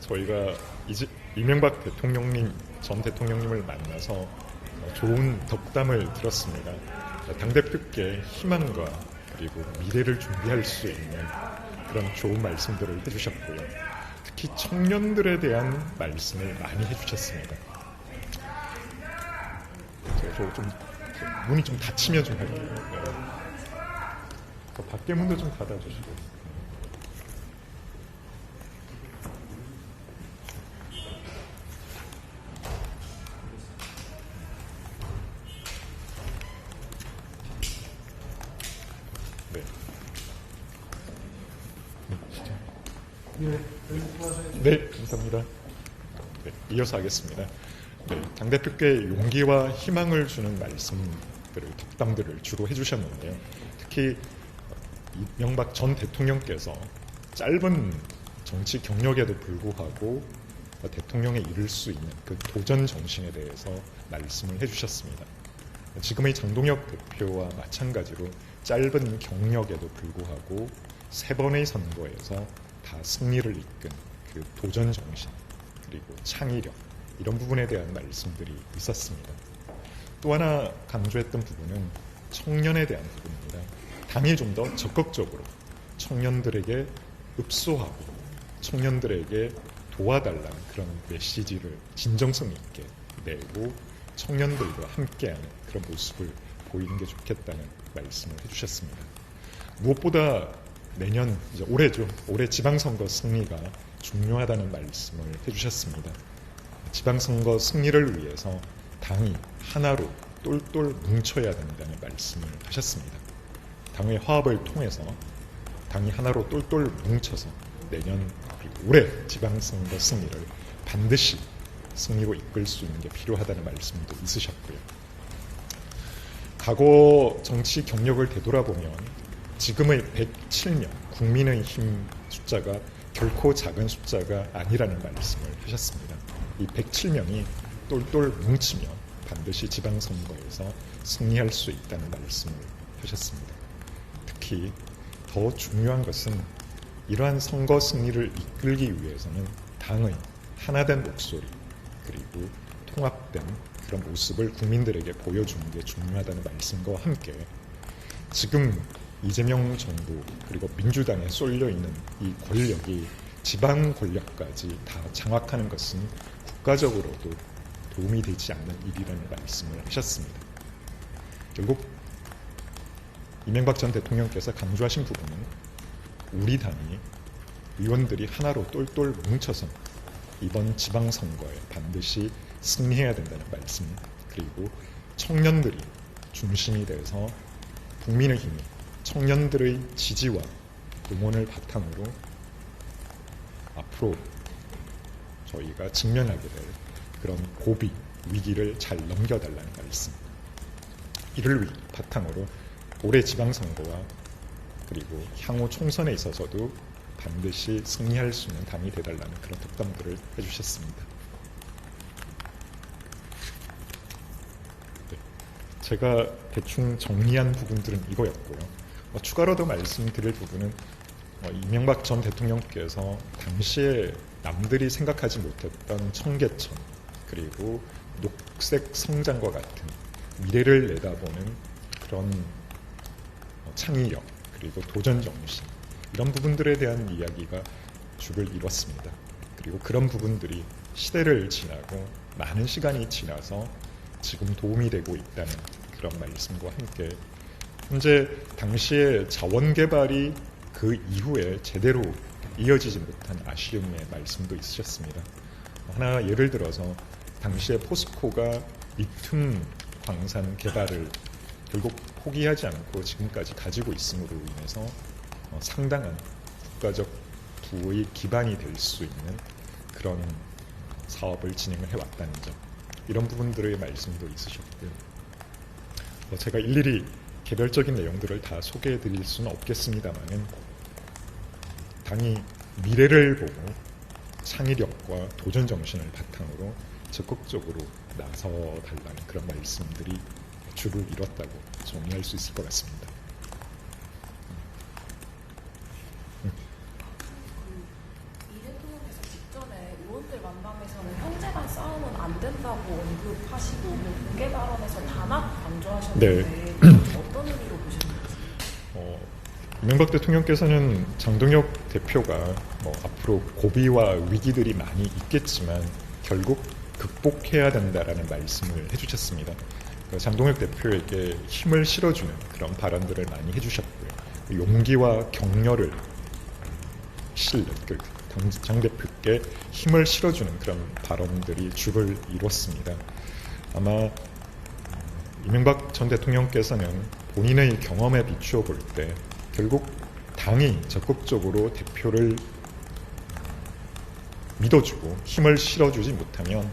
저희가 이명박 전 대통령님을 만나서 좋은 덕담을 들었습니다. 당대표께 희망과 그리고 미래를 준비할 수 있는 그런 좋은 말씀들을 해주셨고요. 특히 청년들에 대한 말씀을 많이 해주셨습니다. 제가 좀 문이 좀 닫히면 좀 할게요. 네. 밖에 문도 좀 닫아주시고. 네, 감사합니다. 네, 이어서 하겠습니다. 네, 당대표께 용기와 희망을 주는 말씀들을, 덕담들을 주로 해주셨는데요. 특히 이명박 전 대통령께서 짧은 정치 경력에도 불구하고 대통령에 이를 수 있는 그 도전 정신에 대해서 말씀을 해주셨습니다. 지금의 장동혁 대표와 마찬가지로 짧은 경력에도 불구하고 3번의 선거에서 다 승리를 이끈 그 도전 정신 그리고 창의력 이런 부분에 대한 말씀들이 있었습니다. 또 하나 강조했던 부분은 청년에 대한 부분입니다. 당이 좀 더 적극적으로 청년들에게 읍소하고 청년들에게 도와달라는 그런 메시지를 진정성 있게 내고 청년들과 함께하는 그런 모습을 보이는 게 좋겠다는 말씀을 해주셨습니다. 무엇보다 내년 이제 올해죠. 올해 지방선거 승리가 중요하다는 말씀을 해주셨습니다. 지방선거 승리를 위해서 당이 하나로 똘똘 뭉쳐야 된다는 말씀을 하셨습니다. 당의 화합을 통해서 당이 하나로 똘똘 뭉쳐서 내년 그리고 올해 지방선거 승리를 반드시 승리로 이끌 수 있는 게 필요하다는 말씀도 있으셨고요. 과거 정치 경력을 되돌아보면 지금의 107명 국민의힘 숫자가 결코 작은 숫자가 아니라는 말씀을 하셨습니다. 이 107명이 똘똘 뭉치면 반드시 지방선거에서 승리할 수 있다는 말씀을 하셨습니다. 특히 더 중요한 것은 이러한 선거 승리를 이끌기 위해서는 당의 하나된 목소리 그리고 통합된 그런 모습을 국민들에게 보여주는 게 중요하다는 말씀과 함께 지금 이재명 정부 그리고 민주당에 쏠려 있는 이 권력이 지방 권력까지 다 장악하는 것은 국가적으로도 도움이 되지 않는 일이라는 말씀을 하셨습니다. 결국 이명박 전 대통령께서 강조하신 부분은 우리 당이 의원들이 하나로 똘똘 뭉쳐서 이번 지방선거에 반드시 승리해야 된다는 말씀 그리고 청년들이 중심이 돼서 국민의힘이 청년들의 지지와 응원을 바탕으로 앞으로 저희가 직면하게 될 그런 고비, 위기를 잘 넘겨달라는 말씀. 이를 바탕으로 올해 지방선거와 그리고 향후 총선에 있어서도 반드시 승리할 수 있는 당이 되달라는 그런 덕담들을 해주셨습니다. 네, 제가 대충 정리한 부분들은 이거였고요. 추가로 더 말씀드릴 부분은 이명박 전 대통령께서 당시에 남들이 생각하지 못했던 청계천 그리고 녹색 성장과 같은 미래를 내다보는 그런 창의력 그리고 도전 정신 이런 부분들에 대한 이야기가 주를 이뤘습니다. 그리고 그런 부분들이 시대를 지나고 많은 시간이 지나서 지금 도움이 되고 있다는 그런 말씀과 함께 현재 당시의 자원개발이 그 이후에 제대로 이어지지 못한 아쉬움의 말씀도 있으셨습니다. 하나 예를 들어서 당시에 포스코가 리튬 광산 개발을 결국 포기하지 않고 지금까지 가지고 있음으로 인해서 상당한 국가적 부의 기반이 될 수 있는 그런 사업을 진행을 해왔다는 점 이런 부분들의 말씀도 있으셨고요. 제가 일일이 개별적인 내용들을 다 소개해 드릴 수는 없겠습니다만은 당이 미래를 보고 창의력과 도전 정신을 바탕으로 적극적으로 나서달라는 그런 말씀들이 주를 이뤘다고 정리할 수 있을 것 같습니다. 이 대통령께서 직전에 입장에서는 형제 간 싸움은 안 된다고 언급하시고 공개 발언에서 단합 강조하셨는데 어떤 의미로 보시는지? 이명박 대통령께서는 장동혁 대표가 앞으로 고비와 위기들이 많이 있겠지만 결국 극복해야 된다라는 말씀을 해주셨습니다. 장동혁 대표에게 힘을 실어주는 그런 발언들을 많이 해주셨고요. 용기와 격려를 실는 장 대표께 힘을 실어주는 그런 발언들이 주를 이뤘습니다. 아마 이명박 전 대통령께서는 본인의 경험에 비추어 볼 때 결국 당이 적극적으로 대표를 믿어주고 힘을 실어주지 못하면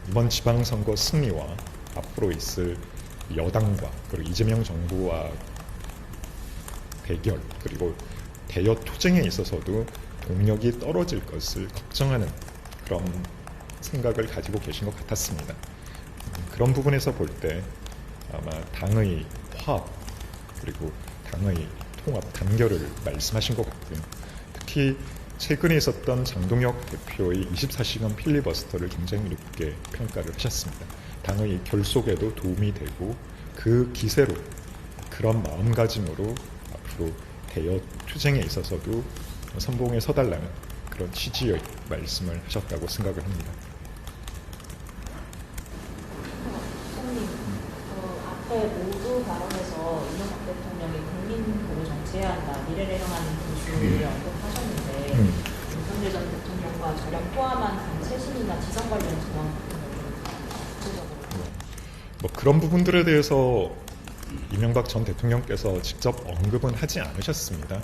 이번 지방선거 승리와 앞으로 있을 여당과 그리고 이재명 정부와 대결 그리고 대여 투쟁에 있어서도 동력이 떨어질 것을 걱정하는 그런 생각을 가지고 계신 것 같았습니다. 그런 부분에서 볼 때 아마 당의 화합 그리고 당의 통합, 단결을 말씀하신 것 같고요. 특히 최근에 있었던 장동혁 대표의 24시간 필리버스터를 굉장히 높게 평가를 하셨습니다. 당의 결속에도 도움이 되고 그 기세로 그런 마음가짐으로 앞으로 대여 투쟁에 있어서도 선봉에 서달라는 그런 취지의 말씀을 하셨다고 생각을 합니다. 선생님, 앞에 모두 발언에서 이명박 대통령이 국민 보고 정치해야 한다, 미래를 향하는 분수를 언급하셨는데 윤석열 전 대통령과 저랑 포함한 당 쇄신이나 지성 관련 전망 같은 뭐 그런 부분들에 대해서 이명박 전 대통령께서 직접 언급은 하지 않으셨습니다.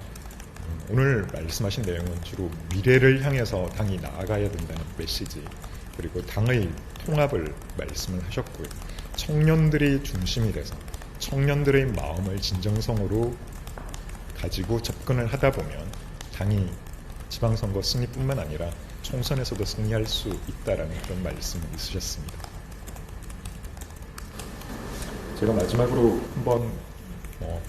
오늘 말씀하신 내용은 주로 미래를 향해서 당이 나아가야 된다는 메시지 그리고 당의 통합을 말씀을 하셨고요. 청년들이 중심이 돼서 청년들의 마음을 진정성으로 가지고 접근을 하다 보면 당이 지방선거 승리뿐만 아니라 총선에서도 승리할 수 있다라는 그런 말씀을 있으셨습니다. 제가 마지막으로 한번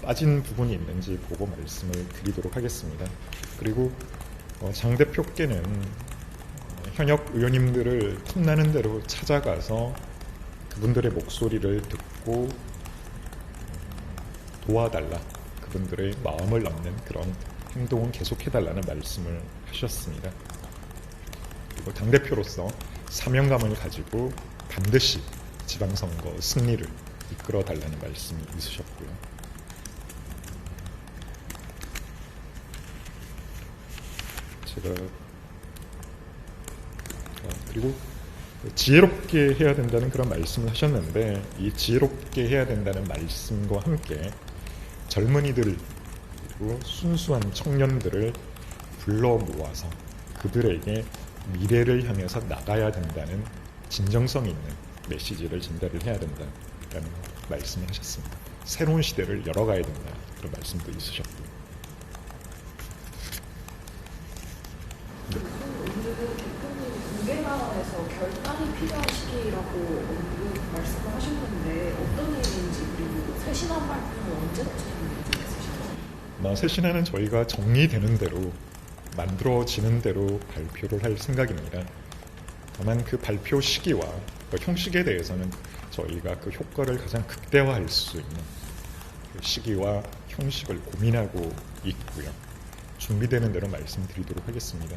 빠진 부분이 있는지 보고 말씀을 드리도록 하겠습니다. 그리고 장 대표께는 현역 의원님들을 틈나는 대로 찾아가서 그분들의 목소리를 듣고 도와달라, 그분들의 마음을 얻는 그런 행동은 계속해달라는 말씀을 하셨습니다. 그리고 당대표로서 사명감을 가지고 반드시 지방선거 승리를 이끌어달라는 말씀이 있으셨고요. 제가 그리고 지혜롭게 해야 된다는 그런 말씀을 하셨는데 이 지혜롭게 해야 된다는 말씀과 함께 젊은이들 그리고 순수한 청년들을 불러 모아서 그들에게 미래를 향해서 나가야 된다는 진정성 있는 메시지를 전달을 해야 된다는 말씀을 하셨습니다. 새로운 시대를 열어가야 된다 그런 말씀도 있으셨고요. 공개 발언에서 결단이 필요한 시기라고 말씀을 하셨는데 어떤 의미인지 그리고 쇄신한 발표는 언제부터 있으신가요? 쇄신안은 저희가 정리되는 대로 만들어지는 대로 발표를 할 생각입니다. 다만 그 발표 시기와 그 형식에 대해서는 저희가 그 효과를 가장 극대화할 수 있는 그 시기와 형식을 고민하고 있고요. 준비되는 대로 말씀드리도록 하겠습니다.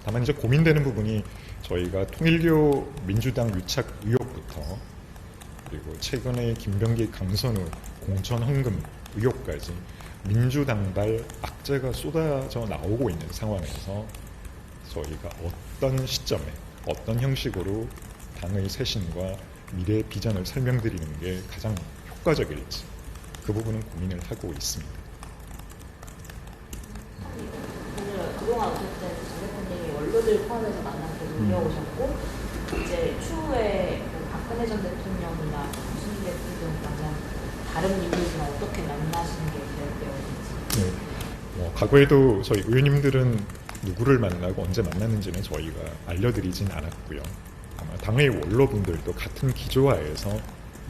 다만 이제 고민되는 부분이 저희가 통일교 민주당 유착 의혹부터 그리고 최근에 김병기 강선우 공천 헌금 의혹까지 민주당발 악재가 쏟아져 나오고 있는 상황에서 저희가 어떤 시점에 어떤 형식으로 당의 쇄신과 미래 비전을 설명드리는 게 가장 효과적일지 그 부분은 고민을 하고 있습니다. 오늘 그동안 어쨌든 장 대표님이 원로들 포함해서 만나서 놀려오셨고 이제 추후에 박근혜 전 대통령이나 유승민 대통령 만난 다른 인물들은 어떻게 만나시는 게 계획되어 있는지. 네. 과거에도 저희 의원님들은 누구를 만나고 언제 만났는지는 저희가 알려드리진 않았고요. 아마 당의 원로분들도 같은 기조하에서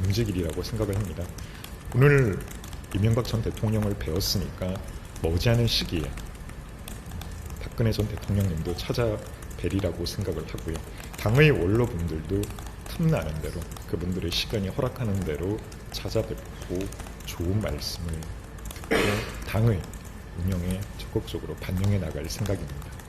움직이리라고 생각을 합니다. 오늘 이명박 전 대통령을 뵈었으니까 머지않은 시기에 박근혜 전 대통령님도 벨이라고 생각을 하고요. 당의 원로분들도 틈나는 대로 그분들의 시간이 허락하는 대로 찾아뵙고 좋은 말씀을 듣고 당의 운영에 적극적으로 반영해 나갈 생각입니다.